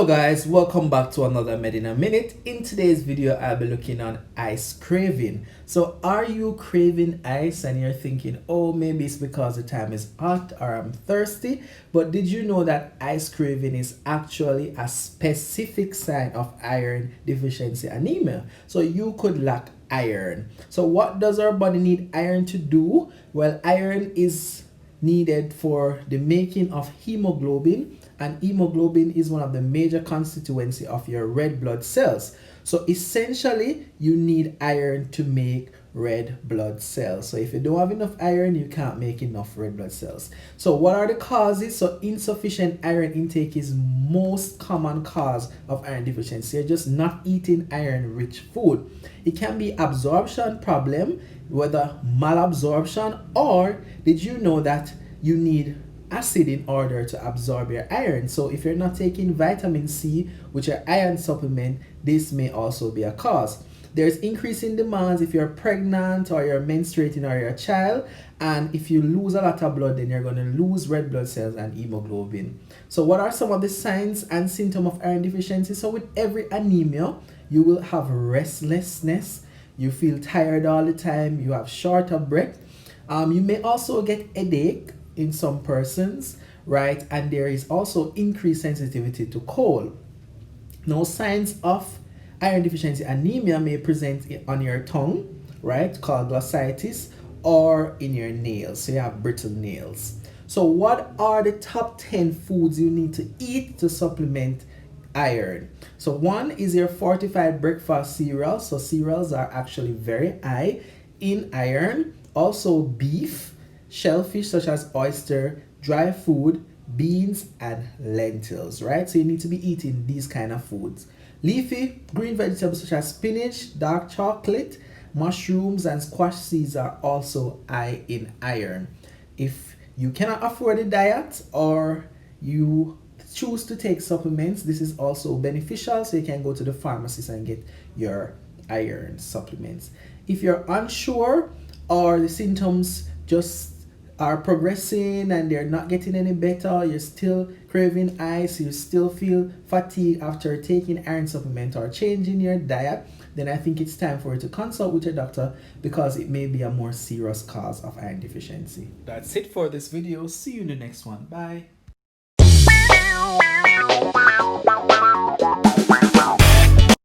guys, welcome back to another Med in a Minute. In today's video, I'll be looking on ice craving. So are you craving ice and you're thinking, oh, maybe it's because the time is hot or I'm thirsty? But did you know that ice craving is actually a specific sign of iron deficiency anemia? So you could lack iron. So what does our body need iron to do? Well, iron is needed for the making of hemoglobin, and hemoglobin is one of the major constituency of your red blood cells. So essentially you need iron to make red blood cells. So if you don't have enough iron, you can't make enough red blood cells. So what are the causes? So insufficient iron intake is most common cause of iron deficiency. You're just not eating iron rich food. It can be absorption problem, whether malabsorption, or did you know that you need acid in order to absorb your iron? So if you're not taking vitamin C, which are iron supplement, this may also be a cause. There's increasing demands if you're pregnant or you're menstruating or you're a child, and if you lose a lot of blood, then you're going to lose red blood cells and hemoglobin. So what are some of the signs and symptoms of iron deficiency? So with every anemia, you will have restlessness, you feel tired all the time, you have short of breath. You may also get headache in some persons, right? And there is also increased sensitivity to cold. Now, signs of iron deficiency anemia may present on your tongue, right, called glossitis, or in your nails, so you have brittle nails. So what are the top 10 foods you need to eat to supplement iron? So one is your fortified breakfast cereals. So cereals are actually very high in iron. Also beef, shellfish such as oyster, dry food, beans, and lentils, right? So you need to be eating these kind of foods. Leafy green vegetables such as spinach, dark chocolate, mushrooms, and squash seeds are also high in iron. If you cannot afford a diet or you choose to take supplements, this is also beneficial, so you can go to the pharmacist and get your iron supplements. If you're unsure or the symptoms just are progressing and they're not getting any better, you're still craving ice, you still feel fatigue after taking iron supplement or changing your diet, then I think it's time for you to consult with your doctor, because it may be a more serious cause of iron deficiency. That's it for this video. See you in the next one. Bye.